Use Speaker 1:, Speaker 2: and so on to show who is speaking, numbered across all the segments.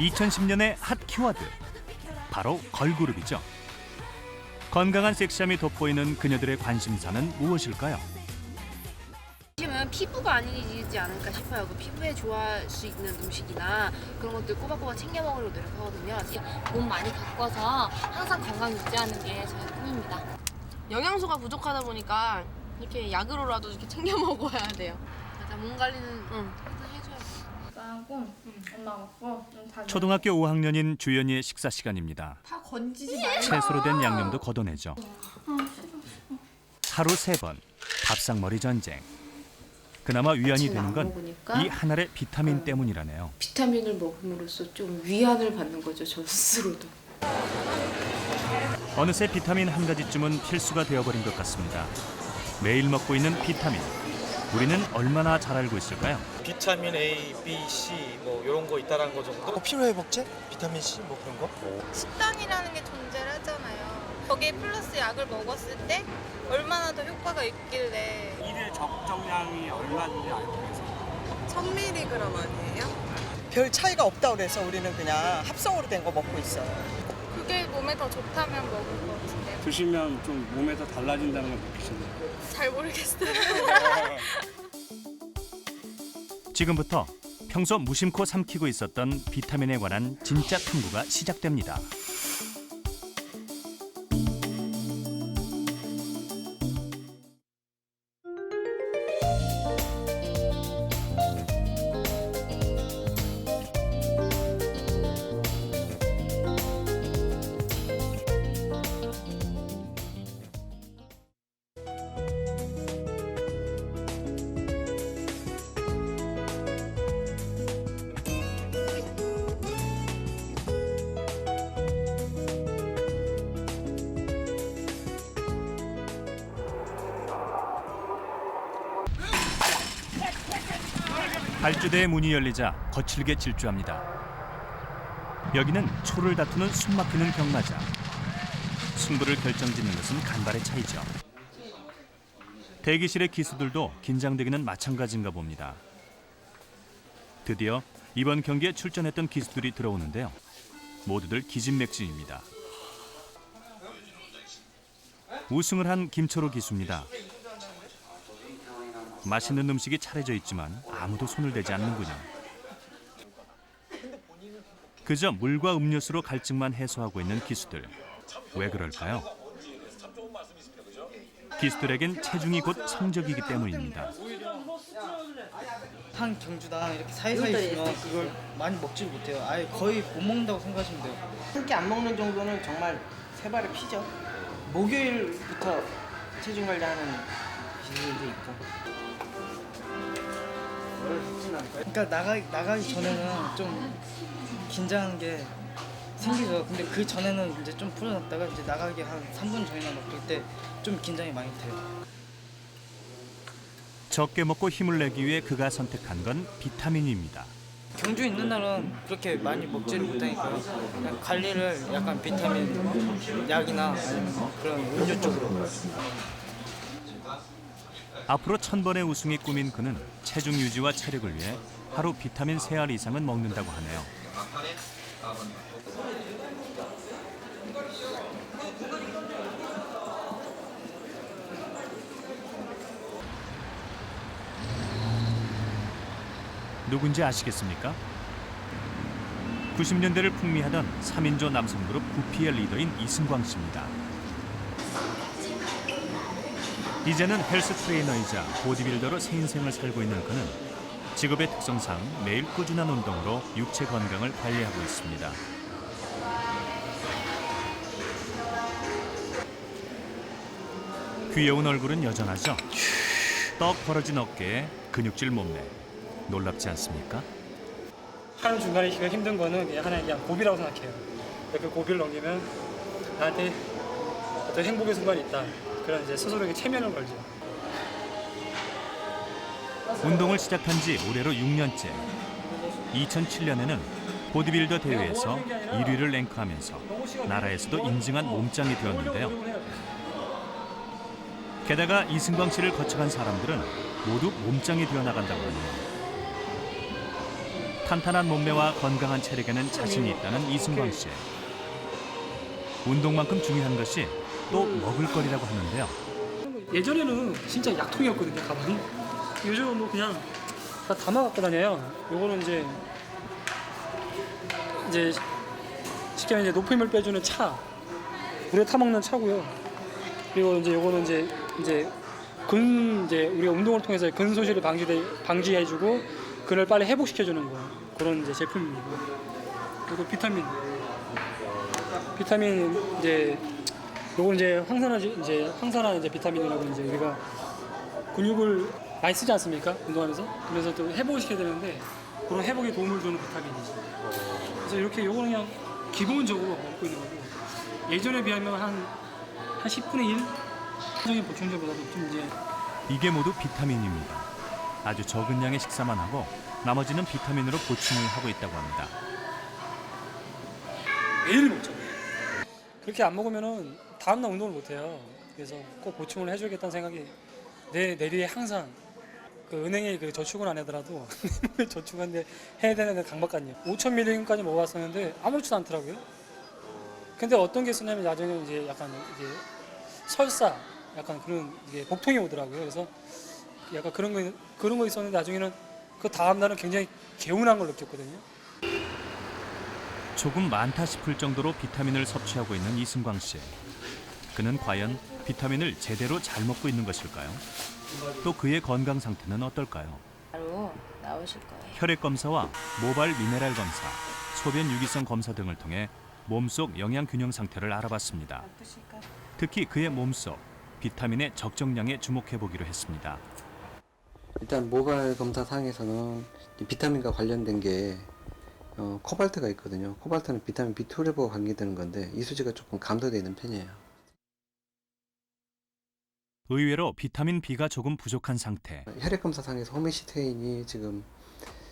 Speaker 1: 2010년의 핫 키워드, 바로 걸그룹이죠. 건강한 섹시함이 돋보이는 그녀들의 관심사는 무엇일까요?
Speaker 2: 요즘은 피부가 아니지 않을까 싶어요. 그 피부에 좋아할 수 있는 음식이나 그런 것들 꼬박꼬박 챙겨 먹으려고 노력하거든요.
Speaker 3: 몸 많이 가꿔서 항상 건강 유지하는 게 저의 꿈입니다.
Speaker 4: 영양소가 부족하다 보니까 이렇게 약으로라도 이렇게 챙겨 먹어야 돼요.
Speaker 2: 맞아, 몸 관리는 항상 해줘야 돼.
Speaker 3: 하고 엄마 먹고 다
Speaker 1: 초등학교 5학년인 주연이의 식사 시간입니다.
Speaker 4: 다 건지지 말고.
Speaker 1: 채소로 된 양념도 걷어내죠. 하루 3번 밥상머리 전쟁. 그나마 위안이 되는 건 이 한 알의 비타민 때문이라네요.
Speaker 5: 비타민을 먹음으로써 좀 위안을 받는 거죠, 저 스스로도.
Speaker 1: 어느새 비타민 한 가지쯤은 필수가 되어버린 것 같습니다. 매일 먹고 있는 비타민. 우리는 얼마나 잘 알고 있을까요?
Speaker 6: 비타민 A, B, C 뭐 이런 거 있다라는 거 정도? 피로회복제? 비타민 C 뭐 그런 거?
Speaker 7: 식단이라는 게 존재를 하잖아요. 거기에 플러스 약을 먹었을 때 얼마나 더 효과가 있길래.
Speaker 8: 일일 적정량이 얼마인지 알고 계세요?
Speaker 7: 1000mg 아니에요?
Speaker 9: 별 차이가 없다 그래서 우리는 그냥 합성으로 된 거 먹고 있어요.
Speaker 7: 그게 몸에 더 좋다면 먹을 것 같은데.
Speaker 8: 드시면 좀 몸에 더 달라진다는 걸 느끼시나요?
Speaker 7: 잘 모르겠어요.
Speaker 1: 지금부터 평소 무심코 삼키고 있었던 비타민에 관한 진짜 탐구가 시작됩니다. 발주대의 문이 열리자 거칠게 질주합니다. 여기는 초를 다투는 숨막히는 경마장. 승부를 결정짓는 것은 간발의 차이죠. 대기실의 기수들도 긴장되기는 마찬가지인가 봅니다. 드디어 이번 경기에 출전했던 기수들이 들어오는데요. 모두들 기진맥진입니다. 우승을 한 김초로 기수입니다. 맛있는 음식이 차려져 있지만 아무도 손을 대지 않는군요. 그저 물과 음료수로 갈증만 해소하고 있는 기수들. 왜 그럴까요? 기수들에겐 체중이 곧 성적이기 때문입니다.
Speaker 10: 한 경주당 이렇게 사이사이 있으면 그걸 많이 먹지 못해요. 아예 거의 못 먹는다고 생각하시면 돼요. 한 끼 안 먹는 정도는 정말 세 발의 피죠. 목요일부터 체중 관리하는 기술도 있고. 그러니까 나가기 전에는 좀 긴장하는 게 생기죠. 근데 그 전에는 이제 좀 풀어놨다가 이제 나가기 한 3분 전이나 막 그럴 때 좀 긴장이 많이 돼요.
Speaker 1: 적게 먹고 힘을 내기 위해 그가 선택한 건 비타민입니다.
Speaker 10: 경주 있는 날은 그렇게 많이 먹지를 못하니까 그냥 관리를 약간 비타민 약이나 아니면 그런 음료 쪽으로.
Speaker 1: 앞으로 1000번의 우승이 꿈인 그는 체중 유지와 체력을 위해 하루 비타민 3알 이상은 먹는다고 하네요. 누군지 아시겠습니까? 90년대를 풍미하던 3인조 남성그룹 구피의 리더인 이승광 씨입니다. 이제는 헬스 트레이너이자 보디빌더로 새 인생을 살고 있는 그는 직업의 특성상 매일 꾸준한 운동으로 육체 건강을 관리하고 있습니다. 귀여운 얼굴은 여전하죠. 떡 벌어진 어깨에 근육질 몸매. 놀랍지 않습니까?
Speaker 8: 하는 중간에 힘든 거는 그냥 하나의 그냥 고비라고 생각해요. 그 고비를 넘기면 나한테 어떤 행복의 순간이 있다. 그런 이제 스스로에게 체면을 걸죠.
Speaker 1: 운동을 시작한 지 올해로 6년째. 2007년에는 보디빌더 대회에서 1위를 랭크하면서 나라에서도 인증한 몸짱이 되었는데요. 게다가 이승광 씨를 거쳐간 사람들은 모두 몸짱이 되어나간다고 합니다. 탄탄한 몸매와 건강한 체력에는 자신이 있다는 이승광 씨. 운동만큼 중요한 것이 또 먹을거리라고 하는데요.
Speaker 8: 예전에는 진짜 약통이었거든요, 가방이. 요즘은 뭐 그냥 다 담아 갖고 다녀요. 요거는 이제 쉽게 말해 높은 힘을 빼주는 차, 물에 타먹는 차고요. 그리고 이제 요거는 이제 우리가 운동을 통해서 근 소실을 방지해주고 근을 빨리 회복시켜주는 거 그런 이제 제품입니다. 그리고 비타민 이제 요건 이제 항산화 비타민이라고 이제 우리가 근육을 많이 쓰지 않습니까? 운동하면서. 그래서 또 회복을 시켜야 되는데 그런 회복에 도움을 주는 비타민이죠. 그래서 이렇게 요거는 그냥 기본적으로 먹고 있는 거고 예전에 비하면 한 10분의 1 적인 보충제보다도 좀 이제
Speaker 1: 이게 모두 비타민입니다. 아주 적은 양의 식사만 하고 나머지는 비타민으로 보충을 하고 있다고 합니다.
Speaker 8: 매일 먹죠. 그렇게 안 먹으면은 다음날 운동을 못 해요. 그래서 꼭 보충을 해줘야겠다는 생각이 내 내리에 항상 그 은행에 그 저축은 안 하더라도 저축은 해야 되는 강박관념. 5,000mg까지 먹어봤었는데 아무렇지도 않더라고요. 근데 어떤 게 있었냐면 나중에 이제 약간 이제 설사 약간 그런 이게 복통이 오더라고요. 그래서 약간 그런 거 있었는데 나중에는 그 다음 날은 굉장히 개운한 걸 느꼈거든요.
Speaker 1: 조금 많다 싶을 정도로 비타민을 섭취하고 있는 이승광 씨. 그는 과연 비타민을 제대로 잘 먹고 있는 것일까요? 또 그의 건강 상태는 어떨까요?
Speaker 5: 바로 나오실 거예요.
Speaker 1: 혈액 검사와 모발 미네랄 검사, 소변 유기성 검사 등을 통해 몸속 영양 균형 상태를 알아봤습니다. 특히 그의 몸속 비타민의 적정량에 주목해 보기로 했습니다.
Speaker 11: 일단 모발 검사 상에서는 비타민과 관련된 게 코발트가 있거든요. 코발트는 비타민 B12와 관계되는 건데 이 수치가 조금 감소되어 있는 편이에요.
Speaker 1: 의외로 비타민 B가 조금 부족한 상태.
Speaker 11: 혈액 검사 상에서 호메시스테인이 지금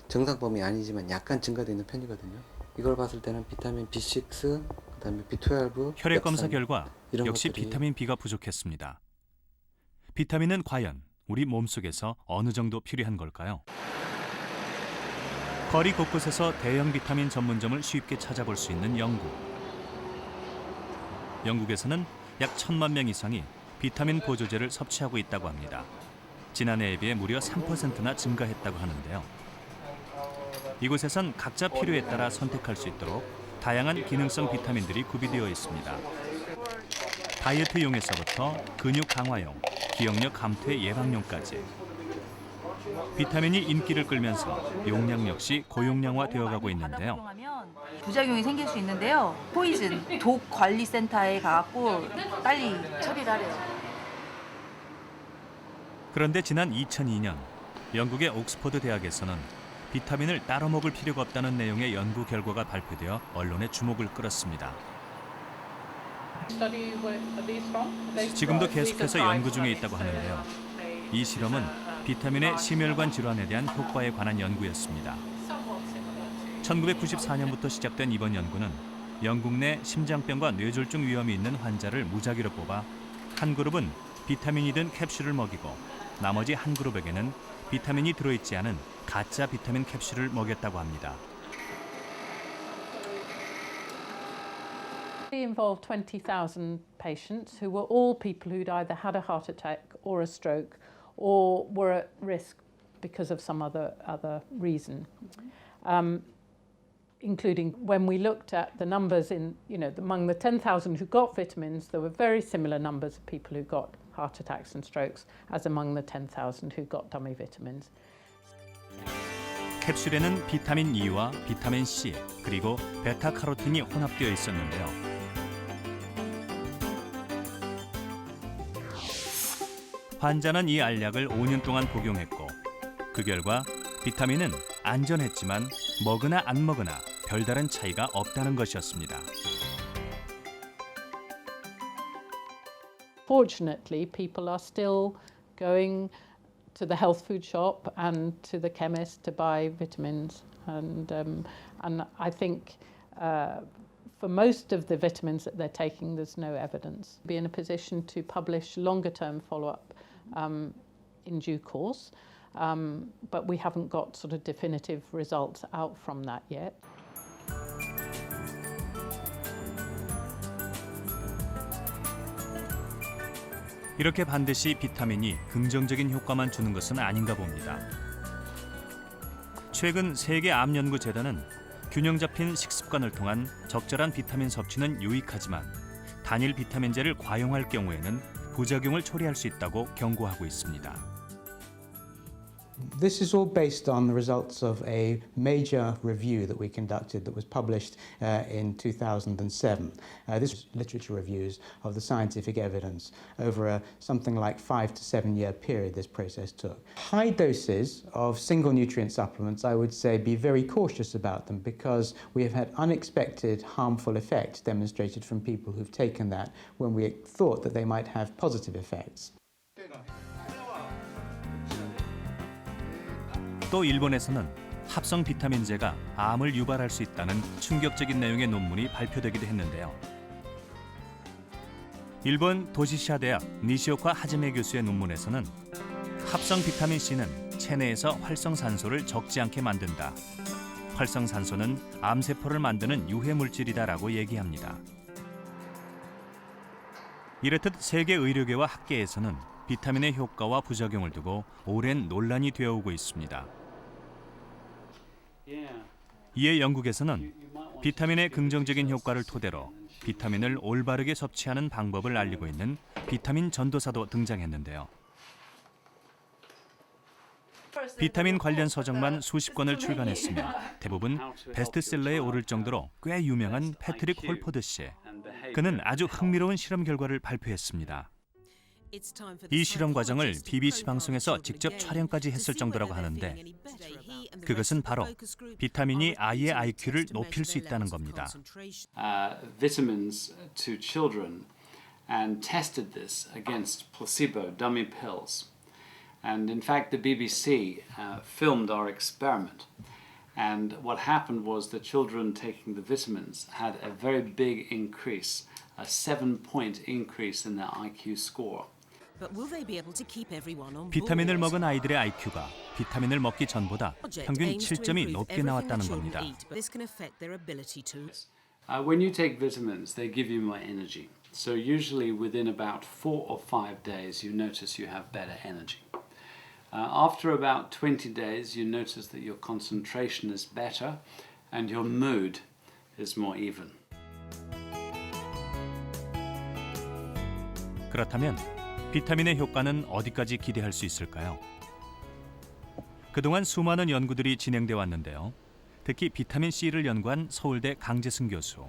Speaker 11: 정상 범위 아니지만 약간 증가되어 있는 편이거든요. 이걸 봤을 때는 비타민 B6, 그다음에 B12,
Speaker 1: 혈액 검사
Speaker 11: 역산,
Speaker 1: 결과
Speaker 11: 이런
Speaker 1: 역시
Speaker 11: 것들이
Speaker 1: 비타민 B가 부족했습니다. 비타민은 과연 우리 몸속에서 어느 정도 필요한 걸까요? 거리 곳곳에서 대형 비타민 전문점을 쉽게 찾아볼 수 있는 영국. 영국에서는 약 1,000만 명 이상이 비타민 보조제를 섭취하고 있다고 합니다. 지난해에 비해 무려 3%나 증가했다고 하는데요. 이곳에선 각자 필요에 따라 선택할 수 있도록 다양한 기능성 비타민들이 구비되어 있습니다. 다이어트용에서부터 근육 강화용, 기억력 감퇴 예방용까지. 비타민이 인기를 끌면서 용량 역시 고용량화 되어가고 있는데요.
Speaker 12: 부작용이 생길 수 있는데요. 포이즌, 독 관리센터에 가갖고 빨리 처리를 하래요.
Speaker 1: 그런데 지난 2002년 영국의 옥스퍼드 대학에서는 비타민을 따로 먹을 필요가 없다는 내용의 연구 결과가 발표되어 언론의 주목을 끌었습니다. 지금도 계속해서 연구 중에 있다고 하는데요. 이 실험은 비타민의 심혈관 질환에 대한 효과에 관한 연구였습니다. 1994년부터 시작된 이번 연구는 영국 내 심장병과 뇌졸중 위험이 있는 환자를 무작위로 뽑아 한 그룹은 비타민이 든 캡슐을 먹이고 나머지 한 그룹에게는 비타민이 들어있지 않은 가짜 비타민 캡슐을 먹였다고 합니다.
Speaker 13: We involved 20,000 patients who were all people who'd either had a heart attack or a stroke or were at risk because of some other reason. Including when we looked at the numbers among the 10,000 who got vitamins, there were very similar numbers of people who got heart attacks and strokes as among the 10,000 who got dummy vitamins.
Speaker 1: 캡슐에는 비타민 E와 비타민 C 그리고 베타카로틴이 혼합되어 있었는데요. 환자는 이 알약을 5년 동안 복용했고 그 결과 비타민은 안전했지만 먹으나 안 먹으나 별다른 차이가 없다는 것이었습니다.
Speaker 13: Fortunately, people are still going to the health food shop and to the chemist to buy vitamins, and I think for most of the vitamins that they're taking, there's no evidence. Be in a position to publish longer-term follow-up in due course. but we haven't got sort of definitive results out from that yet.
Speaker 1: 이렇게 반드시 비타민이 긍정적인 효과만 주는 것은 아닌가 봅니다. 최근 세계암연구재단은 균형 잡힌 식습관을 통한 적절한 비타민 섭취는 유익하지만 단일 비타민제를 과용할 경우에는 부작용을 초래할 수 있다고 경고하고 있습니다.
Speaker 14: This is all based on the results of a major review that we conducted that was published in 2007. This was literature reviews of the scientific evidence over something like 5 to 7 year period this process took. High doses of single nutrient supplements, I would say be very cautious about them because we have had unexpected harmful effects demonstrated from people who've taken that when we thought that they might have positive effects.
Speaker 1: 또 일본에서는 합성 비타민제가 암을 유발할 수 있다는 충격적인 내용의 논문이 발표되기도 했는데요. 일본 도시시아 대학 니시오카 하즈메 교수의 논문에서는 합성 비타민 C는 체내에서 활성산소를 적지 않게 만든다. 활성산소는 암세포를 만드는 유해 물질이다라고 얘기합니다. 이렇듯 세계 의료계와 학계에서는 비타민의 효과와 부작용을 두고 오랜 논란이 되어오고 있습니다. 이에 영국에서는 비타민의 긍정적인 효과를 토대로 비타민을 올바르게 섭취하는 방법을 알리고 있는 비타민 전도사도 등장했는데요. 비타민 관련 서적만 수십 권을 출간했으며 대부분 베스트셀러에 오를 정도로 꽤 유명한 패트릭 홀포드 씨. 그는 아주 흥미로운 실험 결과를 발표했습니다. 이 실험 과정을 BBC 방송에서 직접 촬영까지 했을 정도라고 하는데 그것은 바로 비타민이 아이의 IQ를 높일 수 있다는 겁니다.
Speaker 15: Vitamins to children and tested this against placebo dummy pills. And in fact the BBC filmed our experiment. And what happened was the children taking the vitamins had a very big increase, a 7-point increase in their IQ score.
Speaker 1: 비타민을 먹은 아이들의 IQ가 비타민을 먹기 전보다 평균 7점이 높게 나왔다는 겁니다.
Speaker 15: When you take vitamins, they give you more energy. So usually within about 4 or 5 days, you notice you have better energy. After about 20 days, you notice that your concentration is better and your mood is more even.
Speaker 1: 그렇다면 비타민의 효과는 어디까지 기대할 수 있을까요? 그동안 수많은 연구들이 진행돼 왔는데요. 특히 비타민 C를 연구한 서울대 강재승 교수.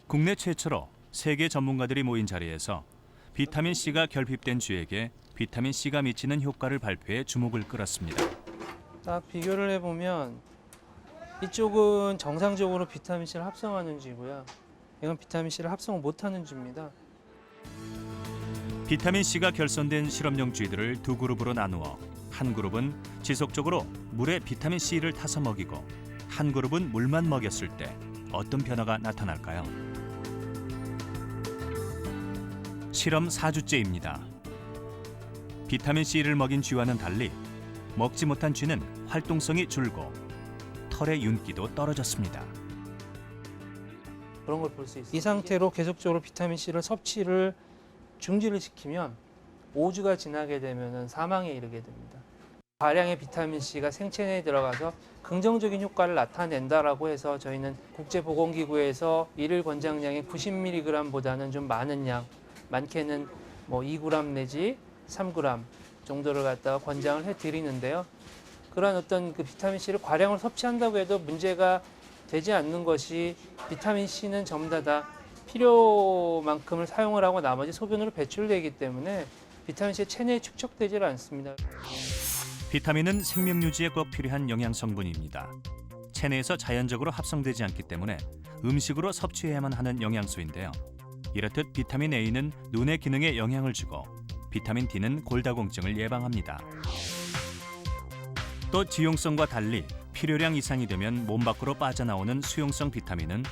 Speaker 1: 국내 최초로 세계 전문가들이 모인 자리에서 비타민 C가 결핍된 쥐에게 비타민 C가 미치는 효과를 발표해 주목을 끌었습니다.
Speaker 8: 딱 비교를 해보면 이쪽은 정상적으로 비타민 C를 합성하는 쥐고요. 이건 비타민 C를 합성을 못하는 쥐입니다.
Speaker 1: 비타민 C가 결손된 실험용 쥐들을 두 그룹으로 나누어 한 그룹은 지속적으로 물에 비타민 C를 타서 먹이고 한 그룹은 물만 먹였을 때 어떤 변화가 나타날까요? 실험 4주째입니다. 비타민 C를 먹인 쥐와는 달리 먹지 못한 쥐는 활동성이 줄고 털의 윤기도 떨어졌습니다.
Speaker 8: 그런 걸 볼 수 있어요. 이 상태로 계속적으로 비타민 C를 섭취를 중지를 시키면 5주가 지나게 되면 사망에 이르게 됩니다. 다량의 비타민 C가 생체 내에 들어가서 긍정적인 효과를 나타낸다라고 해서 저희는 국제보건기구에서 일일 권장량의 90mg보다는 좀 많은 양, 많게는 뭐 2g 내지 3g 정도를 갖다가 권장을 해드리는데요. 그런 어떤 그 비타민 C를 과량으로 섭취한다고 해도 문제가 되지 않는 것이 비타민 C는 전부 다 필요만큼을 사용을 하고 나머지 소변으로 배출되기 때문에 비타민 C의 체내에 축적되질 않습니다.
Speaker 1: 비타민은 생명 유지에 꼭 필요한 영양 성분입니다. 체내에서 자연적으로 합성되지 않기 때문에 음식으로 섭취해야만 하는 영양소인데요. 이렇듯 비타민 A는 눈의 기능에 영향을 주고 비타민 D는 골다공증을 예방합니다. 또 지용성과 달리 필요량 이상이 되면 몸 밖으로 빠져나오는 수용성 비타민은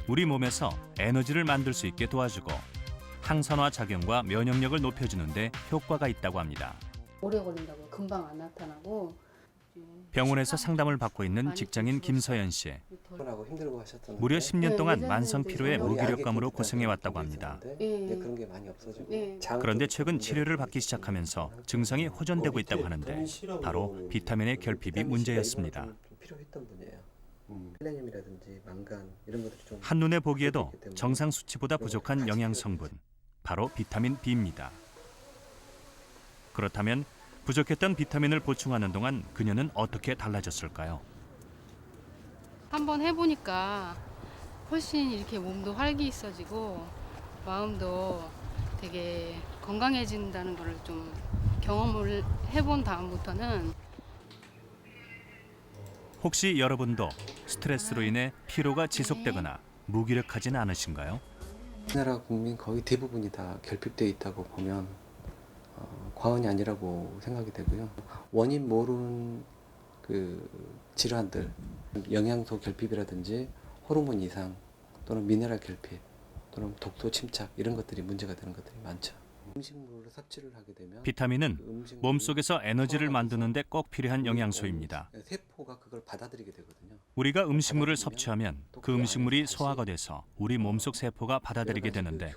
Speaker 1: 우리 몸에서 에너지를 만들 수 있게 도와주고 항산화 작용과 면역력을 높여주는 데 효과가 있다고 합니다.
Speaker 16: 오래 걸린다고요. 금방 안 나타나고.
Speaker 1: 병원에서 상담을 받고 있는 직장인 김서연 씨. 무려 10년 동안 만성 피로의 무기력감으로 고생해 왔다고 합니다.
Speaker 11: 그런 게 많이 없어지고.
Speaker 1: 그런데 최근 치료를 받기 시작하면서 증상이 호전되고 있다고 하는데 바로 비타민의 결핍이 문제였습니다.
Speaker 11: 필요했던 분이에요. 셀레늄이라든지 망간 이런 것들이 좀
Speaker 1: 한눈에 보기에도 정상 수치보다 부족한 영양 성분, 바로 비타민 B입니다. 그렇다면 부족했던 비타민을 보충하는 동안 그녀는 어떻게 달라졌을까요?
Speaker 16: 한번 해보니까 훨씬 이렇게 몸도 활기 있어지고 마음도 되게 건강해진다는 걸 좀 경험을 해본 다음부터는
Speaker 1: 혹시 여러분도 스트레스로 인해 피로가 지속되거나 무기력하지는 않으신가요?
Speaker 11: 우리나라 국민 거의 대부분이 다 결핍되어 있다고 보면 과언이 아니라고 생각이 되고요. 원인 모르는 그 질환들, 영양소 결핍이라든지 호르몬 이상 또는 미네랄 결핍 또는 독소 침착 이런 것들이 문제가 되는 것들이 많죠. 음식물을 섭취를 하게 되면
Speaker 1: 비타민은 몸속에서 에너지를 만드는 데 꼭 필요한 영양소입니다.
Speaker 11: 세포가 그걸 받아들이게 되거든요.
Speaker 1: 우리가 음식물을 섭취하면 그 음식물이 소화가 돼서 우리 몸속 세포가 받아들이게 되는데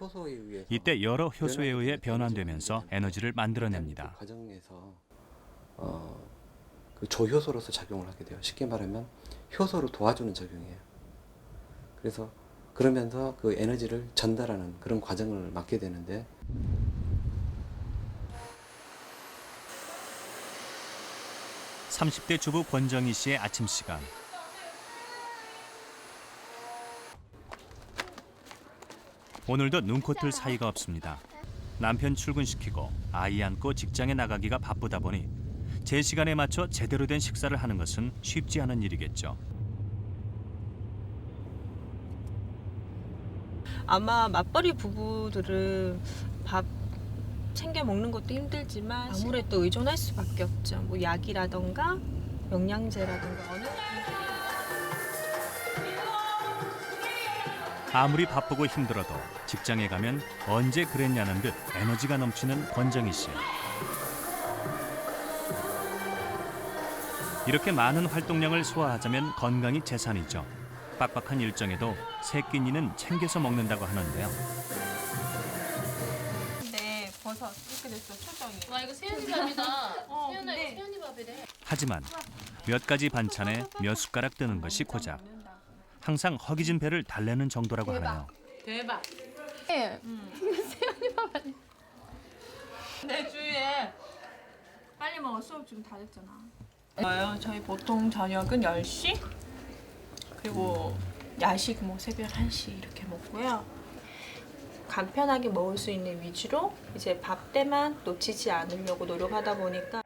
Speaker 1: 이때 여러 효소에 의해 변환되면서 에너지를 만들어냅니다.
Speaker 11: 과정에서 그 조효소로서 작용을 하게 돼요. 쉽게 말하면 효소를 도와주는 작용이에요. 그래서 그러면서 그 에너지를 전달하는 그런 과정을 맡게 되는데
Speaker 1: (30대) 주부 권정희 씨의 아침 시간. 오늘도 눈코 뜰 사이가 없습니다. 남편 출근시키고 아이 안고 직장에 나가기가 바쁘다 보니 제 시간에 맞춰 제대로 된 식사를 하는 것은 쉽지 않은 일이겠죠.
Speaker 17: 아마 맞벌이 부부들은 밥 챙겨 먹는 것도 힘들지만 아무래도 의존할 수밖에 없죠. 뭐 약이라던가 영양제라던가 어느
Speaker 1: 아무리 바쁘고 힘들어도 직장에 가면 언제 그랬냐는 듯 에너지가 넘치는 권정희 씨. 이렇게 많은 활동량을 소화하자면 건강이 재산이죠. 빡빡한 일정에도 세 끼니는 챙겨서 먹는다고 하는데요.
Speaker 17: 근데 버섯 이렇게 됐어 표정이.
Speaker 3: 와 이거 세연이 밥이다. 세연아
Speaker 17: 근데-
Speaker 3: 이거 세연이 밥이래.
Speaker 1: 하지만 몇 가지 반찬에 몇 숟가락 뜨는 것이 고작. 항상 허기진 배를 달래는 정도라고 하네요.
Speaker 3: 대박.
Speaker 17: 세연이 밥 아니야. 내 주위에 빨리 먹어 수업 지금 다 됐잖아. 저희 보통 저녁은 10시 그리고 야식 뭐 새벽 1시 이렇게 먹고요. 간편하게 먹을 수 있는 위주로 이제 밥 때만 놓치지 않으려고 노력하다 보니까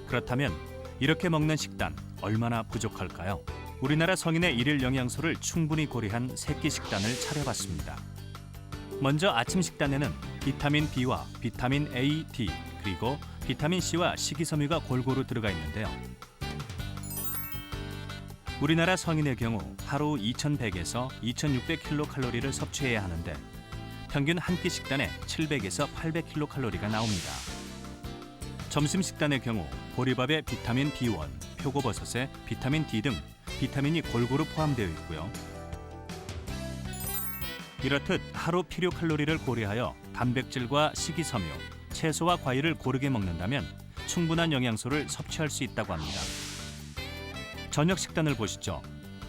Speaker 1: 그렇다면 이렇게 먹는 식단 얼마나 부족할까요? 우리나라 성인의 일일 영양소를 충분히 고려한 세끼 식단을 차려봤습니다. 먼저 아침 식단에는 비타민 B와 비타민 A, D, 그리고 비타민 C와 식이섬유가 골고루 들어가 있는데요. 우리나라 성인의 경우 하루 2,100에서 2,600kcal를 섭취해야 하는데 평균 한 끼 식단에 700에서 800kcal가 나옵니다. 점심 식단의 경우 보리밥에 비타민 B1, 표고버섯에 비타민 D 등 비타민이 골고루 포함되어 있고요. 이렇듯 하루 필요 칼로리를 고려하여 단백질과 식이섬유, 채소와 과일을 고르게 먹는다면 충분한 영양소를 섭취할 수 있다고 합니다. 저녁 식단을 보시죠.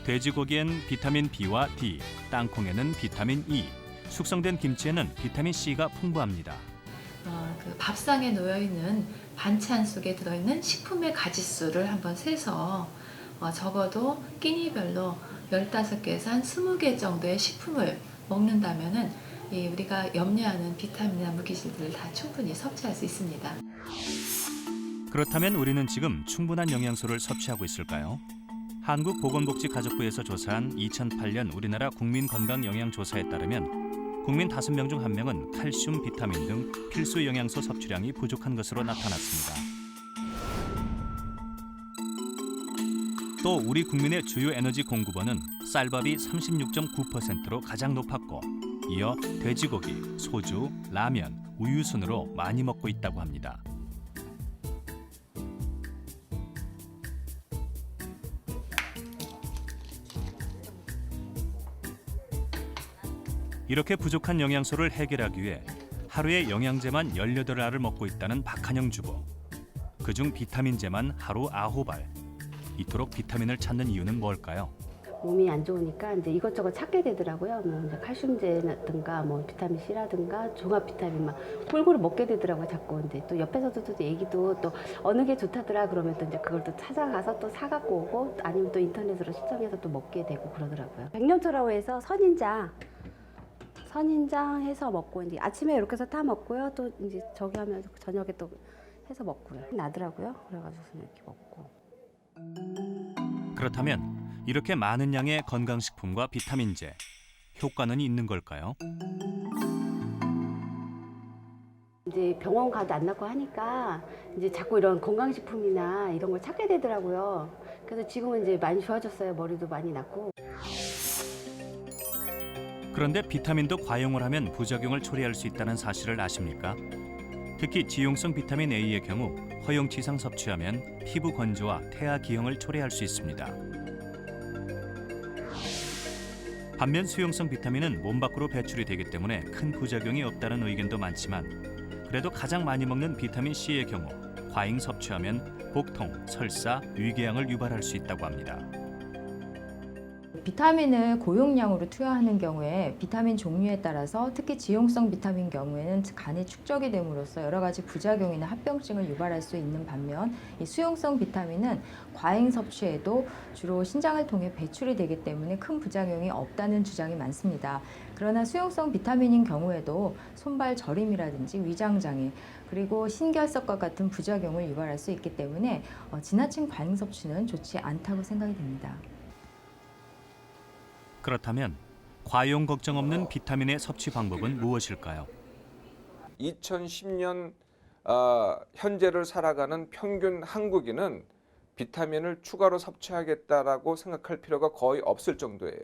Speaker 1: 돼지고기엔 비타민 B와 D, 땅콩에는 비타민 E, 숙성된 김치에는 비타민 C가 풍부합니다.
Speaker 12: 그 밥상에 놓여 있는 반찬 속에 들어있는 식품의 가지수를 한번 세서 적어도 끼니별로 15개에서 한 20개 정도의 식품을 먹는다면은 우리가 염려하는 비타민이나 무기질들을 다 충분히 섭취할 수 있습니다.
Speaker 1: 그렇다면 우리는 지금 충분한 영양소를 섭취하고 있을까요? 한국보건복지가족부에서 조사한 2008년 우리나라 국민건강영양조사에 따르면 국민 5명 중 1명은 칼슘, 비타민 등 필수 영양소 섭취량이 부족한 것으로 나타났습니다. 또 우리 국민의 주요 에너지 공급원은 쌀밥이 36.9%로 가장 높았고 이어 돼지고기, 소주, 라면, 우유 순으로 많이 먹고 있다고 합니다. 이렇게 부족한 영양소를 해결하기 위해 하루에 영양제만 18알을 먹고 있다는 박한영 주부. 그중 비타민제만 하루 9알. 이토록 비타민을 찾는 이유는 뭘까요?
Speaker 18: 몸이 안 좋으니까 이제 이것저것 찾게 되더라고요. 뭐 이제 칼슘제라든가 뭐 비타민 C라든가 종합 비타민 막 골고루 먹게 되더라고요. 자꾸 이제 또 옆에서도 또 얘기도 또 어느 게 좋다더라 그러면 또 이제 그걸 또 찾아가서 또 사갖고 오고 아니면 또 인터넷으로 시청해서 또 먹게 되고 그러더라고요. 백년초라고 해서 선인장 해서 먹고 이제 아침에 이렇게 해서 타 먹고요. 또 이제 저기 하면 저녁에 또 해서 먹고요. 나더라고요. 그래가지고 이렇게 먹고.
Speaker 1: 그렇다면 이렇게 많은 양의 건강식품과 비타민제, 효과는 있는 걸까요?
Speaker 18: 이제 병원 가도 안 낫고 하니까 이제 자꾸 이런 건강식품이나 이런 걸 찾게 되더라고요. 그래서 지금은 이제 많이 좋아졌어요. 머리도 많이 낫고.
Speaker 1: 그런데 비타민도 과용을 하면 부작용을 초래할 수 있다는 사실을 아십니까? 특히 지용성 비타민 A의 경우 허용치상 섭취하면 피부 건조와 태아 기형을 초래할 수 있습니다. 반면 수용성 비타민은 몸 밖으로 배출이 되기 때문에 큰 부작용이 없다는 의견도 많지만 그래도 가장 많이 먹는 비타민 C의 경우 과잉 섭취하면 복통, 설사, 위궤양을 유발할 수 있다고 합니다.
Speaker 19: 비타민을 고용량으로 투여하는 경우에 비타민 종류에 따라서 특히 지용성 비타민 경우에는 간이 축적이 됨으로써 여러 가지 부작용이나 합병증을 유발할 수 있는 반면 이 수용성 비타민은 과잉 섭취에도 주로 신장을 통해 배출이 되기 때문에 큰 부작용이 없다는 주장이 많습니다. 그러나 수용성 비타민인 경우에도 손발 저림이라든지 위장장애 그리고 신결석과 같은 부작용을 유발할 수 있기 때문에 지나친 과잉 섭취는 좋지 않다고 생각이 됩니다.
Speaker 1: 그렇다면 과용 걱정 없는 비타민의 섭취 방법은 무엇일까요?
Speaker 20: 2010년 현재를 살아가는 평균 한국인은 비타민을 추가로 섭취하겠다라고 생각할 필요가 거의 없을 정도예요.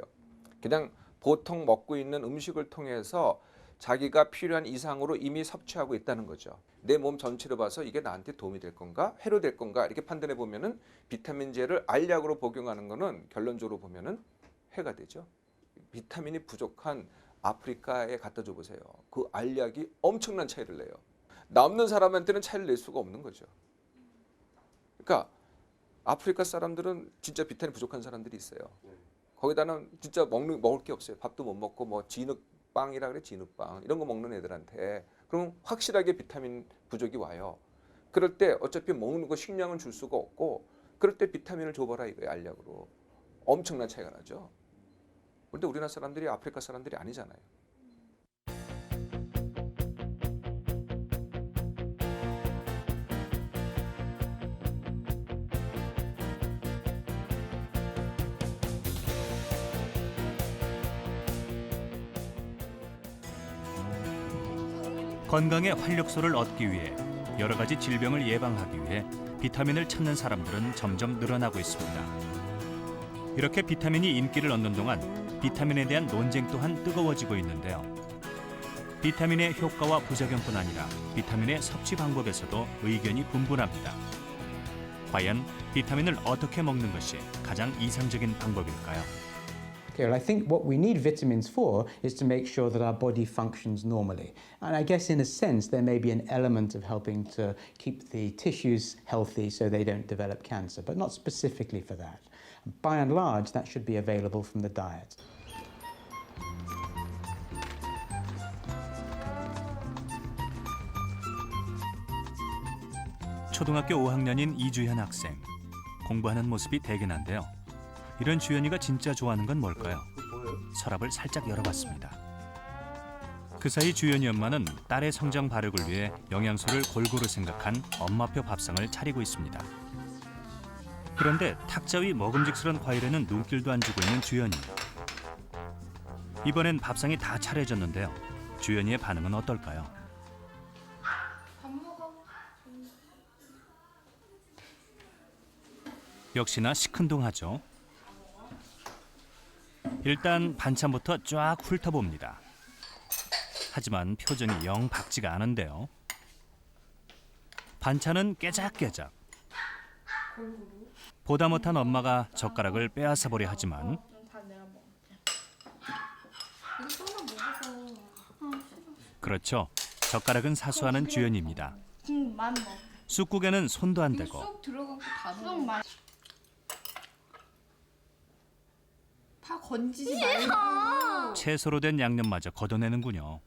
Speaker 20: 그냥 보통 먹고 있는 음식을 통해서 자기가 필요한 이상으로 이미 섭취하고 있다는 거죠. 내 몸 전체를 봐서 이게 나한테 도움이 될 건가, 해로 될 건가 이렇게 판단해 보면은 비타민제를 알약으로 복용하는 거는 결론적으로 보면은 해가 되죠. 비타민이 부족한 아프리카에 갖다 줘 보세요. 그 알약이 엄청난 차이를 내요. 남는 사람한테는 차이를 낼 수가 없는 거죠. 그러니까 아프리카 사람들은 진짜 비타민 부족한 사람들이 있어요. 거기다는 진짜 먹을 게 없어요. 밥도 못 먹고 뭐 진흙빵이라 그래, 진흙빵 이런 거 먹는 애들한테 그럼 확실하게 비타민 부족이 와요. 그럴 때 어차피 먹는 거 식량은 줄 수가 없고 그럴 때 비타민을 줘봐라 이거예요. 알약으로. 엄청난 차이가 나죠. 그런데 우리나라 사람들이 아프리카 사람들이 아니잖아요.
Speaker 1: 건강의 활력소를 얻기 위해 여러 가지 질병을 예방하기 위해 비타민을 찾는 사람들은 점점 늘어나고 있습니다. 이렇게 비타민이 인기를 얻는 동안 비타민에 대한 논쟁 또한 뜨거워지고 있는데요. 비타민의 효과와 부작용뿐 아니라 비타민의 섭취 방법에서도 의견이 분분합니다. 과연 비타민을 어떻게 먹는 것이 가장 이상적인 방법일까요?
Speaker 14: Okay, well, I think what we need vitamins for is to make sure that our body functions normally. And I guess in a sense there may be an element of helping to keep the tissues healthy so they don't develop cancer, but not specifically for that. By and large, that should be available from the diet.
Speaker 1: 초등학교 5학년인 이주현 학생. 공부하는 모습이 대견한데요. 이런 주연이가 진짜 좋아하는 건 뭘까요? 서랍을 살짝 열어봤습니다. 그 사이 주연이 엄마는 딸의 성장 발육을 위해 영양소를 골고루 생각한 엄마표 밥상을 차리고 있습니다. 그런데 탁자 위 먹음직스러운 과일에는 눈길도 안 주고 있는 주연이. 이번엔 밥상이 다 차려졌는데요. 주연이의 반응은 어떨까요?
Speaker 3: 밥 먹어.
Speaker 1: 역시나 시큰둥하죠. 일단 반찬부터 쫙 훑어봅니다. 하지만 표정이 영 밝지가 않은데요. 반찬은 깨작깨작. 보다 못한 엄마가 젓가락을 빼앗아보려 하지만
Speaker 3: 다 내가 먹을게. 이거 쏘면 먹을
Speaker 1: 그렇죠. 젓가락은 사수하는 주연입니다.
Speaker 17: 국만 먹.
Speaker 1: 쑥국에는 손도 안 대고
Speaker 17: 쑥 들어가고 다 쑥 맛. 다 건지지 말고.
Speaker 1: 채소로 된 양념마저 걷어내는군요.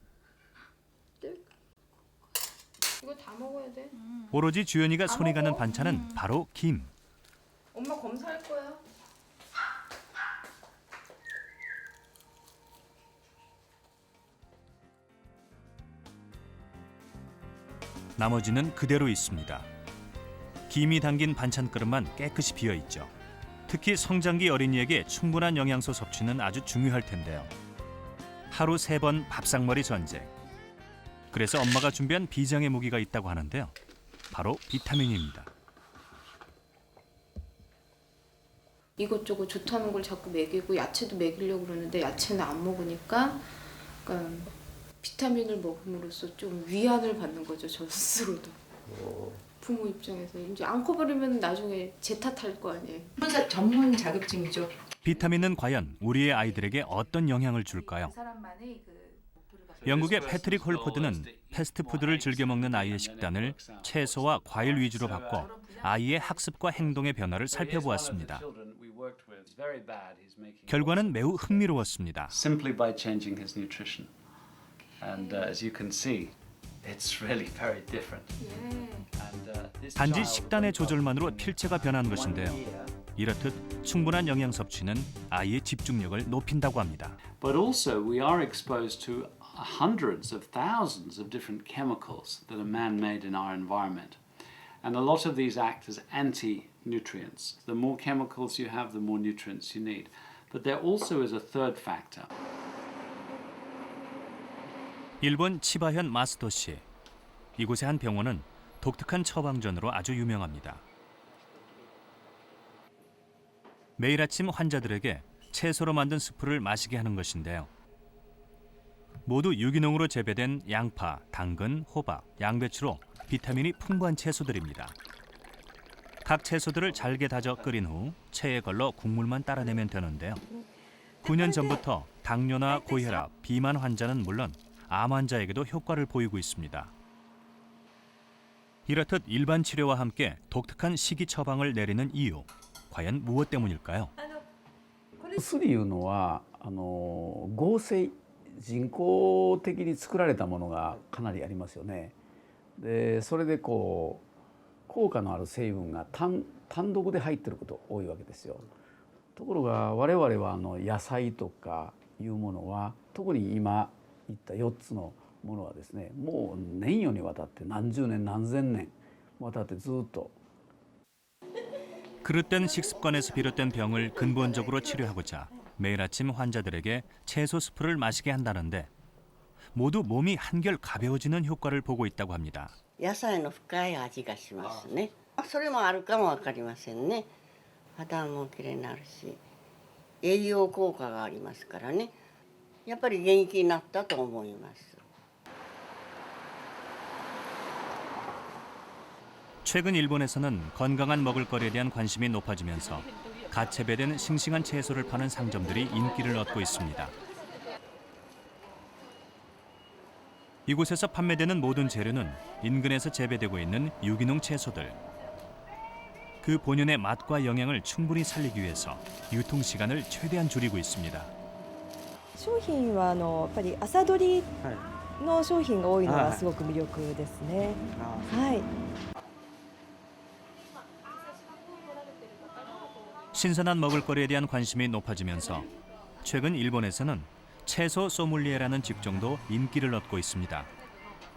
Speaker 4: 이거 다 먹어야 돼.
Speaker 1: 오로지 주연이가 손이 가는 반찬은 바로 김.
Speaker 4: 엄마 검사할 거야.
Speaker 1: 나머지는 그대로 있습니다. 김이 담긴 반찬 그릇만 깨끗이 비어 있죠. 특히 성장기 어린이에게 충분한 영양소 섭취는 아주 중요할 텐데요. 하루 3번 밥상머리 전쟁. 그래서 엄마가 준비한 비장의 무기가 있다고 하는데요. 바로 비타민입니다.
Speaker 5: 이것저것 좋다는 걸 자꾸 먹이고 야채도 먹이려고 그러는데 야채는 안 먹으니까 그러니까 비타민을 먹음으로써 좀 위안을 받는 거죠. 저 스스로도. 부모 입장에서 이제 안 커버리면 나중에 제 탓할 거 아니에요.
Speaker 21: 전문 자격증이죠.
Speaker 1: 비타민은 과연 우리의 아이들에게 어떤 영향을 줄까요? 영국의 패트릭 홀포드는 패스트푸드를 즐겨 먹는 아이의 식단을 채소와 과일 위주로 바꿔 아이의 학습과 행동의 변화를 살펴보았습니다. 결과는 매우 흥미로웠습니다.
Speaker 15: Simply by changing his nutrition. And as you can see, it's really very different.
Speaker 1: 단지 식단의 조절만으로 필체가 변한 것인데요. 이렇듯 충분한 영양 섭취는 아이의 집중력을 높인다고 합니다.
Speaker 15: But also we are exposed to hundreds of thousands of different chemicals that are man-made in our environment. And a lot of these act as anti-nutrients. The more chemicals you have, the more nutrients you need. But there also is a third factor.
Speaker 1: 일본 치바현 마스토시. 이곳의 한 병원은 독특한 처방전으로 아주 유명합니다. 매일 아침 환자들에게 채소로 만든 스프를 마시게 하는 것인데요. 모두 유기농으로 재배된 양파, 당근, 호박, 양배추로 비타민이 풍부한 채소들입니다. 각 채소들을 잘게 다져 끓인 후 체에 걸러 국물만 따라내면 되는데요. 9년 전부터 당뇨나 고혈압, 비만 환자는 물론 암 환자에게도 효과를 보이고 있습니다. 이렇듯 일반 치료와 함께 독특한 식이 처방을 내리는 이유, 과연 무엇 때문일까요?
Speaker 22: 薬いうのは合成人工的に作られたものがかなりありますよね。でそれで効果のある成分が単独で入っていること多いわけですよ。ところが我々は野菜とかいうものは特に今言った4つのものはですね、もう年余にわたって何十年何千年わたってずっと
Speaker 1: 그릇된 식습관에서 비롯된 병을 근본적으로 치료하고자 매일 아침 환자들에게 채소 스프를 마시게 한다는데 모두 몸이 한결 가벼워지는 효과를 보고 있다고 합니다.
Speaker 23: 野菜の深い味がしますね。それもあるかもわかりませんね。肌もきれいになるし、栄養効果がありますからね。やっぱり元気になったと思います。
Speaker 1: 최근 일본에서는 건강한 먹을거리에 대한 관심이 높아지면서 갓 재배된 싱싱한 채소를 파는 상점들이 인기를 얻고 있습니다. 이곳에서 판매되는 모든 재료는 인근에서 재배되고 있는 유기농 채소들. 그 본연의 맛과 영양을 충분히 살리기 위해서 유통 시간을 최대한 줄이고 있습니다.
Speaker 24: 商品はやっぱり朝どりの商品が多いのがすごく魅力ですね。はい。
Speaker 1: 신선한 먹을거리에 대한 관심이 높아지면서 최근 일본에서는 채소 소믈리에라는 직종도 인기를 얻고 있습니다.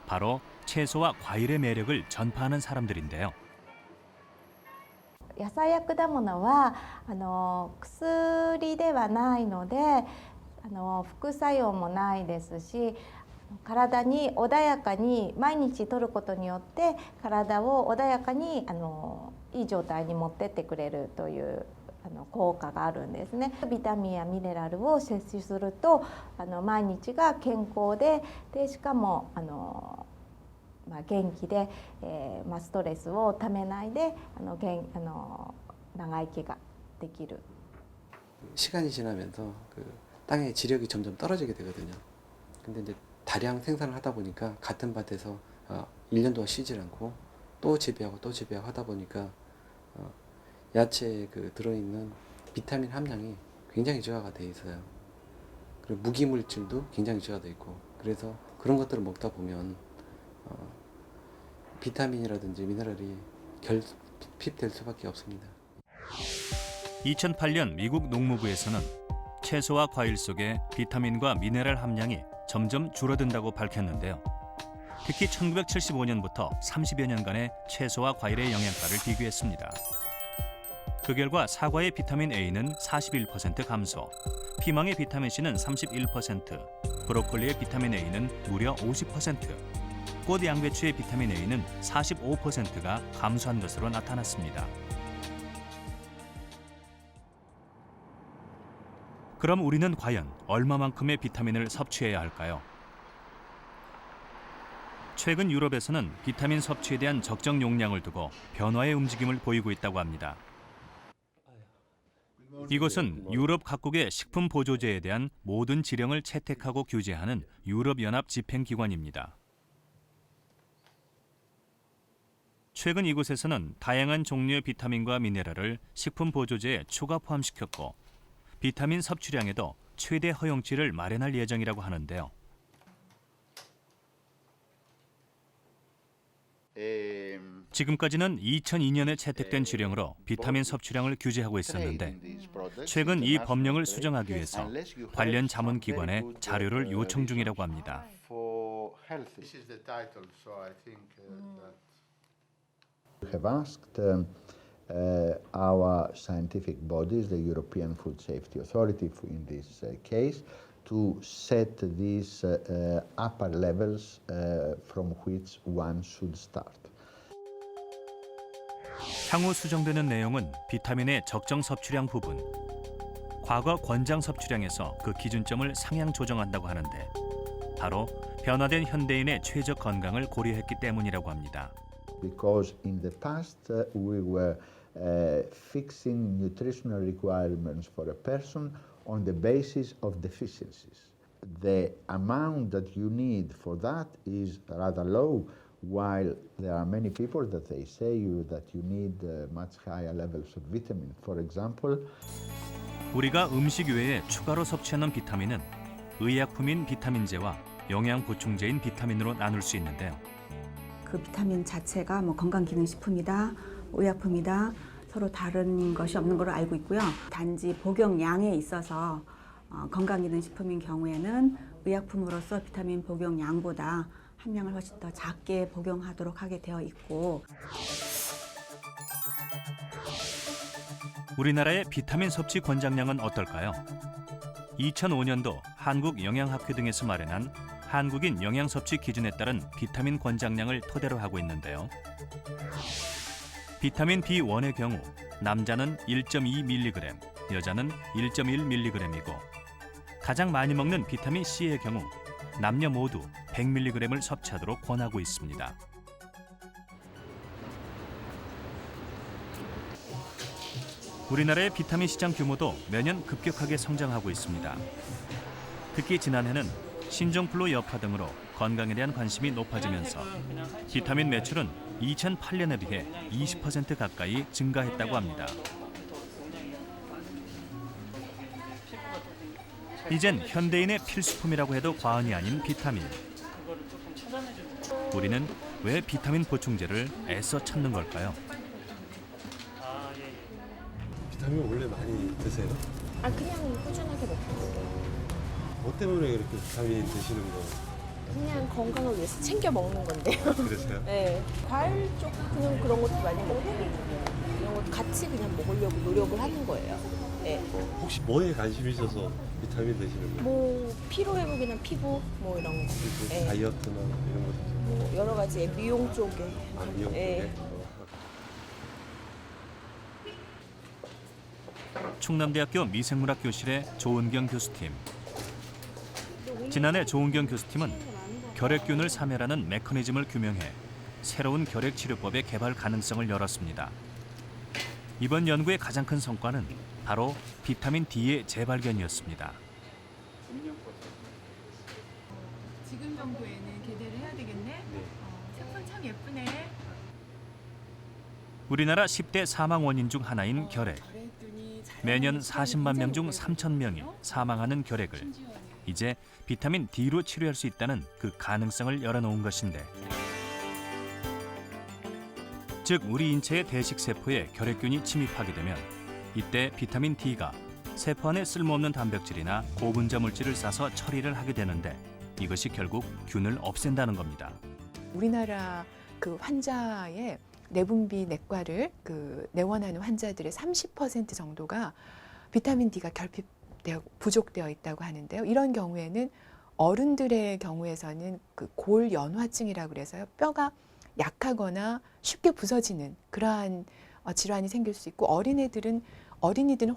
Speaker 1: 바로 채소와 과일의 매력을 전파하는 사람들인데요.
Speaker 24: 野菜や果物は薬ではないので副作用もないですし体に穏やかに毎日摂ることによって体を穏やかにいい状態に持ってってくれるという効果があるんですね。ビタミンやミネラルを摂取すると毎日が健康でしかも元気で、ストレスをためないで長生きができる。
Speaker 11: 시간이 지나면서 땅의 지력이 점점 떨어지게 되거든요. 근데 이제 다량 생산을 하다 보니까 같은 밭에서 1년 동안 쉬질 않고 또 재배하고 또 재배하고 하다 보니까 야채에 그 들어있는 비타민 함량이 굉장히 저하가 돼 있어요. 그리고 무기물질도 굉장히 저하돼 있고, 그래서 그런 것들을 먹다 보면 비타민이라든지 미네랄이 결핍될 수밖에 없습니다.
Speaker 1: 2008년 미국 농무부에서는 채소와 과일 속에 비타민과 미네랄 함량이 점점 줄어든다고 밝혔는데요. 특히 1975년부터 30여 년간의 채소와 과일의 영양가를 비교했습니다. 그 결과 사과의 비타민 A는 41% 감소, 피망의 비타민 C는 31%, 브로콜리의 비타민 A는 무려 50%, 꽃 양배추의 비타민 A는 45%가 감소한 것으로 나타났습니다. 그럼 우리는 과연 얼마만큼의 비타민을 섭취해야 할까요? 최근 유럽에서는 비타민 섭취에 대한 적정 용량을 두고 변화의 움직임을 보이고 있다고 합니다. 이것은 유럽 각국의 식품 보조제에 대한 모든 지령을 채택하고 규제하는 유럽연합 집행기관입니다. 최근 이곳에서는 다양한 종류의 비타민과 미네랄을 식품 보조제에 추가 포함시켰고, 비타민 섭취량에도 최대 허용치를 마련할 예정이라고 하는데요. 지금까지는 2002년에 채택된 지령으로 비타민 섭취량을 규제하고 있었는데, 최근 이 법령을 수정하기 위해서 관련 자문기관에 자료를 요청 중이라고 합니다.
Speaker 2: We have asked our scientific bodies, the European Food Safety Authority in this case, to set these upper levels from which one should start.
Speaker 1: 향후 수정되는 내용은 비타민의 적정 섭취량 부분, 과거 권장 섭취량에서 그 기준점을 상향 조정한다고 하는데, 바로 변화된 현대인의 최적 건강을 고려했기 때문이라고 합니다.
Speaker 2: Because in the past we were fixing nutritional requirements for a person on the basis of deficiencies. The amount that you need for that is rather low, while there are many people that they say that you need much higher levels of vitamin. For example,
Speaker 1: 우리가 음식 외에 추가로 섭취하는 비타민은 의약품인 비타민제와 영양 보충제인 비타민으로 나눌 수 있는데요.
Speaker 6: 그 비타민 자체가 건강기능식품이다, 의약품이다, 서로 다른 것이 없는 걸로 알고 있고요. 단지 복용량에 있어서 건강기능식품인 경우에는 의약품으로서 비타민 복용량보다 함량을 훨씬 더 작게 복용하도록 하게 되어 있고,
Speaker 1: 우리나라의 비타민 섭취 권장량은 어떨까요? 2005년도 한국영양학회 등에서 마련한 한국인 영양섭취 기준에 따른 비타민 권장량을 토대로 하고 있는데요. 비타민 B1의 경우 남자는 1.2mg, 여자는 1.1mg이고, 가장 많이 먹는 비타민 C의 경우 남녀 모두 100mg을 섭취하도록 권하고 있습니다. 우리나라의 비타민 시장 규모도 매년 급격하게 성장하고 있습니다. 특히 지난해는 신종플루 여파 등으로 건강에 대한 관심이 높아지면서 비타민 매출은 2008년에 비해 20% 가까이 증가했다고 합니다. 이젠 현대인의 필수품이라고 해도 과언이 아닌 비타민. 우리는 왜 비타민 보충제를 애써 찾는 걸까요?
Speaker 7: 비타민 원래 많이 드세요?
Speaker 4: 그냥 꾸준하게 먹고 있어요.
Speaker 7: 뭐 때문에 그렇게 비타민 드시는 거?
Speaker 4: 그냥 건강을 위해서 챙겨 먹는 건데요.
Speaker 7: 그러세요?
Speaker 4: 네. 과일 쪽 그냥 그런 것도 많이 먹고 이런 것도 같이 그냥 먹으려고 노력을 하는 거예요. 네.
Speaker 7: 혹시 뭐에 관심이 있어서 비타민 드시는 거예요?
Speaker 4: 뭐 피로 회복이나 피부 뭐 이런 거. 네.
Speaker 7: 다이어트나 이런 거 드세요?
Speaker 4: 뭐 여러 가지 미용 쪽에.
Speaker 7: 미용 쪽에?
Speaker 1: 충남대학교 미생물학 교실의 조은경 교수팀. 지난해 조은경 교수팀은 결핵균을 사멸하는 메커니즘을 규명해 새로운 결핵 치료법의 개발 가능성을 열었습니다. 이번 연구의 가장 큰 성과는 바로 비타민 D의 재발견이었습니다.
Speaker 17: 지금 정도에는 개대를 해야 되겠네. 색깔 참 예쁘네.
Speaker 1: 우리나라 10대 사망 원인 중 하나인 결핵. 매년 40만 명 중 3천 명이 사망하는 결핵을 이제 비타민 D로 치료할 수 있다는 그 가능성을 열어놓은 것인데, 즉 우리 인체의 대식 세포에 결핵균이 침입하게 되면 이때 비타민 D가 세포 안에 쓸모없는 단백질이나 고분자 물질을 싸서 처리를 하게 되는데, 이것이 결국 균을 없앤다는 겁니다.
Speaker 8: 우리나라 그 환자의 내분비 내과를 내원하는 환자들의 30% 정도가 비타민 D가 부족되어 있다고 하는데요. 이런 경우에는 어른들의 경우에서는 그 골연화증이라고 그래서요. 뼈가 약하거나 쉽게 부서지는 그러한 질환이 생길 수 있고, 어린이들은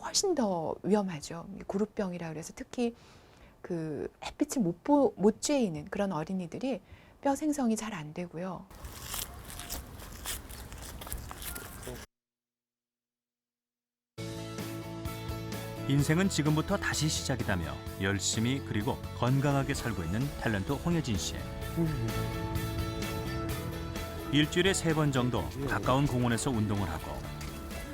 Speaker 8: 훨씬 더 위험하죠. 구루병이라 그래서 특히 그 햇빛을 못 쬐이는 그런 어린이들이 뼈 생성이 잘 안 되고요.
Speaker 1: 인생은 지금부터 다시 시작이다며 열심히 그리고 건강하게 살고 있는 탤런트 홍혜진 씨. 일주일에 3번 정도 가까운 공원에서 운동을 하고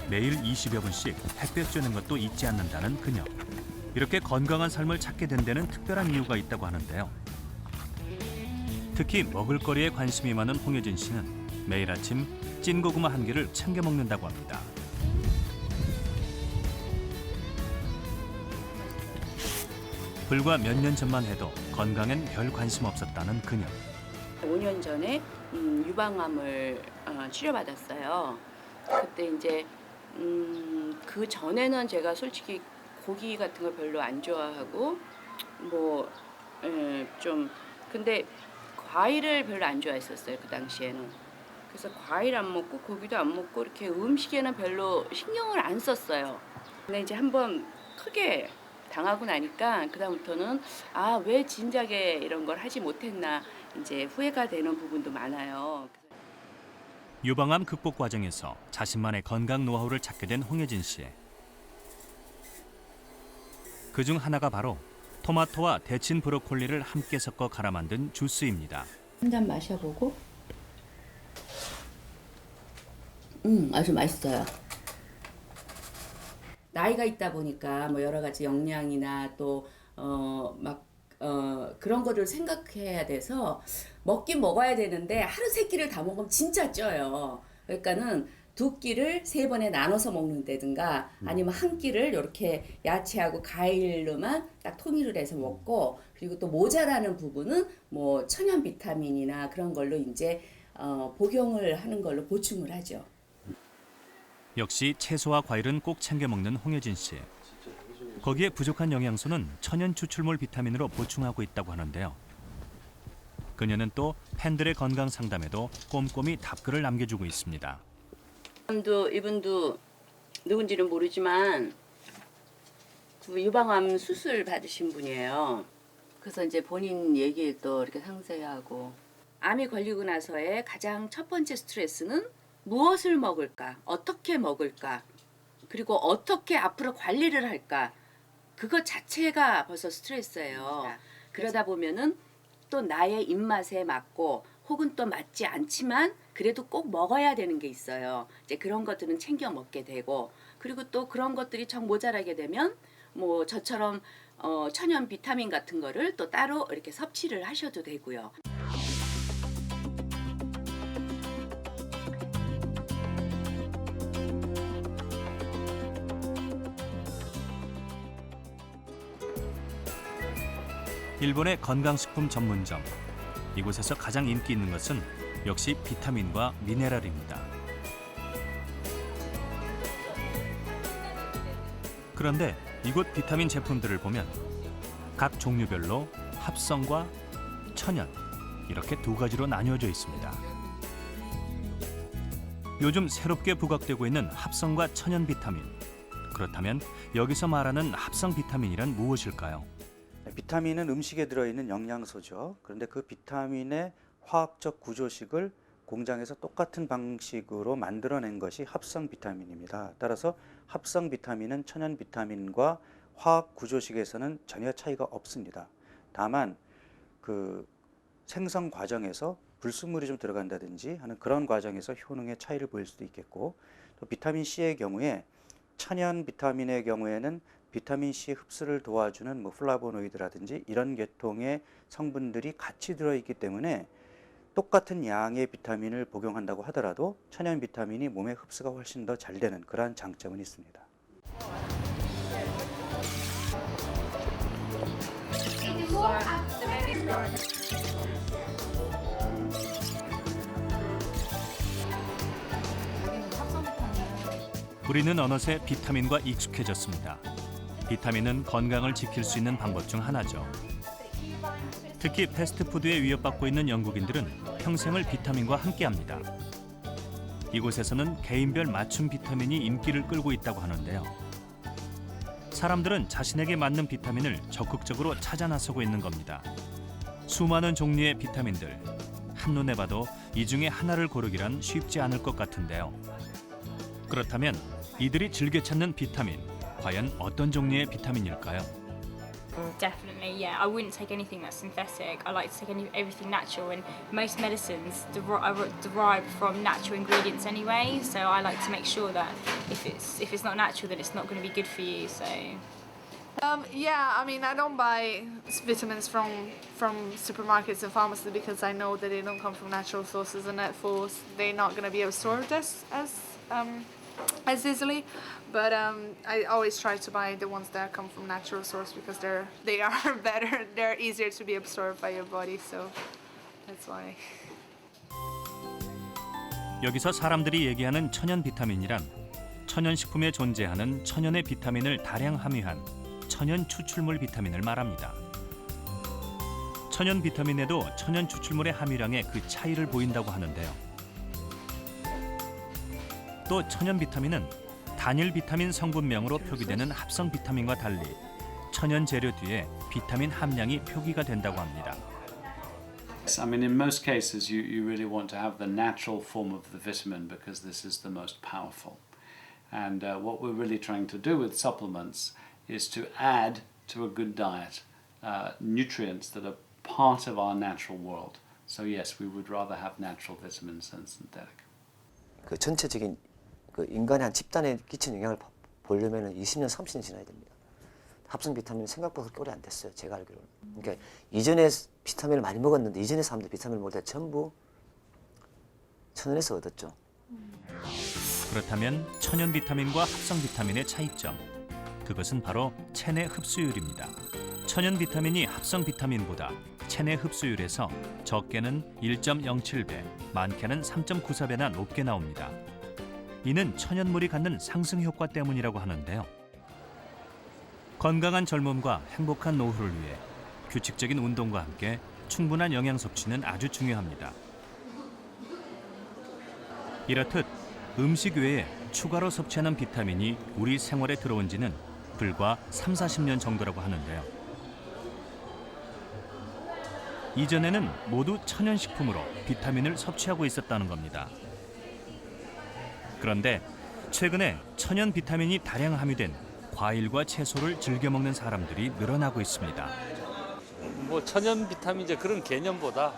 Speaker 1: 매일 20여 분씩 햇볕 쬐는 것도 잊지 않는다는 그녀. 이렇게 건강한 삶을 찾게 된 데는 특별한 이유가 있다고 하는데요. 특히 먹을거리에 관심이 많은 홍혜진 씨는 매일 아침 찐고구마 1개를 챙겨 먹는다고 합니다. 불과 몇 년 전만 해도 건강엔 별 관심 없었다는 그녀.
Speaker 9: 5년 전에 유방암을 치료받았어요. 그때 이제 그 전에는 제가 솔직히 고기 같은 걸 별로 안 좋아하고 근데 과일을 별로 안 좋아했었어요, 그 당시에는. 그래서 과일 안 먹고 고기도 안 먹고 이렇게 음식에는 별로 신경을 안 썼어요. 근데 이제 한번 크게 당하고 나니까 그다음부터는 왜 진작에 이런 걸 하지 못했나 이제 후회가 되는 부분도 많아요.
Speaker 1: 유방암 극복 과정에서 자신만의 건강 노하우를 찾게 된 홍혜진 씨. 그중 하나가 바로 토마토와 데친 브로콜리를 함께 섞어 갈아 만든 주스입니다.
Speaker 9: 한 잔 마셔보고. 아주 맛있어요. 나이가 있다 보니까 여러 가지 영양이나 또 그런 거를 생각해야 돼서 먹긴 먹어야 되는데 하루 3끼를 다 먹으면 진짜 쪄요. 그러니까는 2끼를 3번에 나눠서 먹는다든가 아니면 한 끼를 이렇게 야채하고 과일로만 딱 통일을 해서 먹고, 그리고 또 모자라는 부분은 천연 비타민이나 그런 걸로 이제 복용을 하는 걸로 보충을 하죠.
Speaker 1: 역시 채소와 과일은 꼭 챙겨 먹는 홍혜진 씨. 거기에 부족한 영양소는 천연 추출물 비타민으로 보충하고 있다고 하는데요. 그녀는 또 팬들의 건강 상담에도 꼼꼼히 답글을 남겨주고 있습니다.
Speaker 9: 이분도 누군지는 모르지만 그 유방암 수술 받으신 분이에요. 그래서 이제 본인 얘기를 또 이렇게 상세히 하고, 암이 걸리고 나서의 가장 첫 번째 스트레스는 무엇을 먹을까, 어떻게 먹을까, 그리고 어떻게 앞으로 관리를 할까, 그것 자체가 벌써 스트레스예요. 그러다 보면은 또 나의 입맛에 맞고 혹은 또 맞지 않지만 그래도 꼭 먹어야 되는 게 있어요. 이제 그런 것들은 챙겨 먹게 되고, 그리고 또 그런 것들이 정 모자라게 되면 저처럼 천연 비타민 같은 거를 또 따로 이렇게 섭취를 하셔도 되고요.
Speaker 1: 일본의 건강식품 전문점. 이곳에서 가장 인기 있는 것은 역시 비타민과 미네랄입니다. 그런데 이곳 비타민 제품들을 보면 각 종류별로 합성과 천연, 이렇게 2가지로 나뉘어져 있습니다. 요즘 새롭게 부각되고 있는 합성과 천연 비타민. 그렇다면 여기서 말하는 합성 비타민이란 무엇일까요?
Speaker 10: 비타민은 음식에 들어있는 영양소죠. 그런데 그 비타민의 화학적 구조식을 공장에서 똑같은 방식으로 만들어낸 것이 합성 비타민입니다. 따라서 합성 비타민은 천연 비타민과 화학 구조식에서는 전혀 차이가 없습니다. 다만 그 생성 과정에서 불순물이 좀 들어간다든지 하는 그런 과정에서 효능의 차이를 보일 수도 있겠고, 또 비타민 C의 경우에 천연 비타민의 경우에는 비타민 C 흡수를 도와주는 뭐 플라보노이드라든지 이런 계통의 성분들이 같이 들어있기 때문에 똑같은 양의 비타민을 복용한다고 하더라도 천연 비타민이 몸에 흡수가 훨씬 더 잘 되는 그러한 장점은 있습니다.
Speaker 1: 우리는 어느새 비타민과 익숙해졌습니다. 비타민은 건강을 지킬 수 있는 방법 중 하나죠. 특히 패스트푸드에 위협받고 있는 영국인들은 평생을 비타민과 함께합니다. 이곳에서는 개인별 맞춤 비타민이 인기를 끌고 있다고 하는데요. 사람들은 자신에게 맞는 비타민을 적극적으로 찾아 나서고 있는 겁니다. 수많은 종류의 비타민들, 한눈에 봐도 이 중에 하나를 고르기란 쉽지 않을 것 같은데요. 그렇다면 이들이 즐겨 찾는 비타민, 과연 어떤 종류의 비타민일까요?
Speaker 12: Definitely, yeah. I wouldn't take anything that's synthetic. I like to take everything natural, and most medicines are derived from natural ingredients anyway. So I like to make sure that if it's not natural, then it's not going to be good for you. So.
Speaker 13: Yeah, I mean, I don't buy vitamins from supermarkets and pharmacies because I know that they don't come from natural sources, and therefore they're not going to be absorbed as easily. But I always try to buy the ones that come from natural source because they are better. They're easier to be absorbed by your body, so that's why.
Speaker 1: 여기서 사람들이 얘기하는 천연 비타민이란 천연 식품에 존재하는 천연의 비타민을 다량 함유한 천연 추출물 비타민을 말합니다. 천연 비타민에도 천연 추출물의 함유량에 그 차이를 보인다고 하는데요. 또 천연 비타민은 단일 비타민 성분명으로 표기되는 합성 비타민과 달리 천연 재료 뒤에 비타민 함량이 표기가 된다고 합니다.
Speaker 15: I mean, in most cases, you really want to have the natural form of the vitamin because this is the most powerful. And what we're really trying to do with supplements is to add to a good diet nutrients that are part of our natural world. So yes, we would rather have natural vitamins than synthetic.
Speaker 16: 그 전체적인 그 인간의 한 집단에 끼치는 영향을 보려면 20년, 30년 지나야 됩니다. 합성 비타민은 생각보다 그렇게 오래 안 됐어요. 제가 알기로는. 그러니까 이전에 비타민을 많이 먹었는데 이전에 사람들 비타민을 먹을 때 전부 천연에서 얻었죠.
Speaker 1: 그렇다면 천연 비타민과 합성 비타민의 차이점. 그것은 바로 체내 흡수율입니다. 천연 비타민이 합성 비타민보다 체내 흡수율에서 적게는 1.07배, 많게는 3.94배나 높게 나옵니다. 이는 천연물이 갖는 상승 효과 때문이라고 하는데요. 건강한 젊음과 행복한 노후를 위해 규칙적인 운동과 함께 충분한 영양 섭취는 아주 중요합니다. 이렇듯 음식 외에 추가로 섭취하는 비타민이 우리 생활에 들어온 지는 불과 30-40년 정도라고 하는데요. 이전에는 모두 천연식품으로 비타민을 섭취하고 있었다는 겁니다. 그런데 최근에 천연 비타민이 다량 함유된 과일과 채소를 즐겨 먹는 사람들이 늘어나고 있습니다.
Speaker 18: 뭐 천연 비타민제 그런 개념보다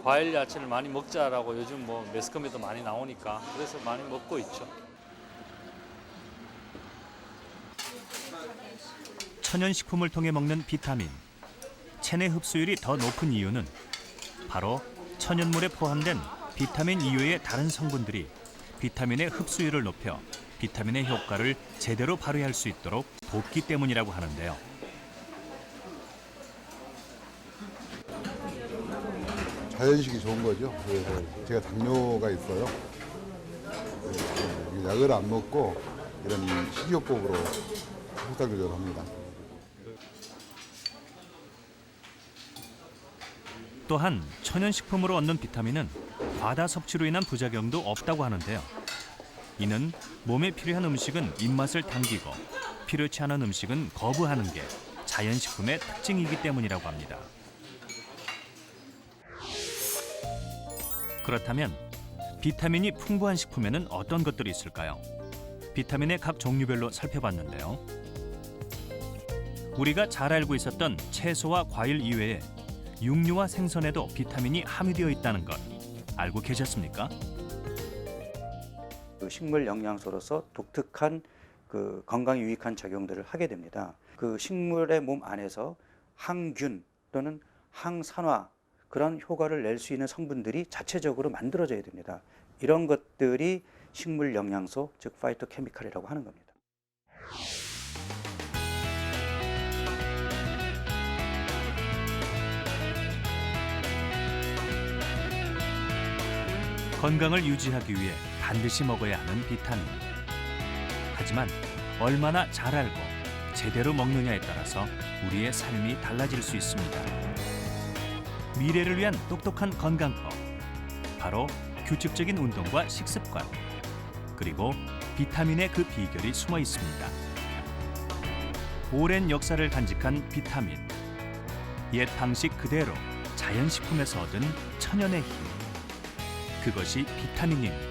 Speaker 18: 과일 야채를 많이 먹자라고 요즘 뭐 매스컴에도 많이 나오니까 그래서 많이 먹고 있죠.
Speaker 1: 천연 식품을 통해 먹는 비타민. 체내 흡수율이 더 높은 이유는 바로 천연물에 포함된 비타민 이외의 다른 성분들이 비타민의 흡수율을 높여 비타민의 효과를 제대로 발휘할 수 있도록 돕기 때문이라고 하는데요.
Speaker 25: 자연식이 좋은 거죠. 그래서 제가 당뇨가 있어요. 약을 안 먹고 이런 식이요법으로 혈당 조절을 합니다.
Speaker 1: 또한 천연식품으로 얻는 비타민은 과다 섭취로 인한 부작용도 없다고 하는데요. 이는 몸에 필요한 음식은 입맛을 당기고 필요치 않은 음식은 거부하는 게 자연식품의 특징이기 때문이라고 합니다. 그렇다면 비타민이 풍부한 식품에는 어떤 것들이 있을까요? 비타민의 각 종류별로 살펴봤는데요. 우리가 잘 알고 있었던 채소와 과일 이외에 육류와 생선에도 비타민이 함유되어 있다는 것 알고 계셨습니까?
Speaker 10: 그 식물 영양소로서 독특한 그 건강에 유익한 작용들을 하게 됩니다. 그 식물의 몸 안에서 항균 또는 항산화 그런 효과를 낼 수 있는 성분들이 자체적으로 만들어져야 됩니다. 이런 것들이 식물 영양소, 즉 파이토케미칼이라고 하는 겁니다.
Speaker 1: 건강을 유지하기 위해 반드시 먹어야 하는 비타민. 하지만 얼마나 잘 알고 제대로 먹느냐에 따라서 우리의 삶이 달라질 수 있습니다. 미래를 위한 똑똑한 건강법. 바로 규칙적인 운동과 식습관. 그리고 비타민의 그 비결이 숨어 있습니다. 오랜 역사를 간직한 비타민. 옛 방식 그대로 자연식품에서 얻은 천연의 힘. 그것이 비타민입니다.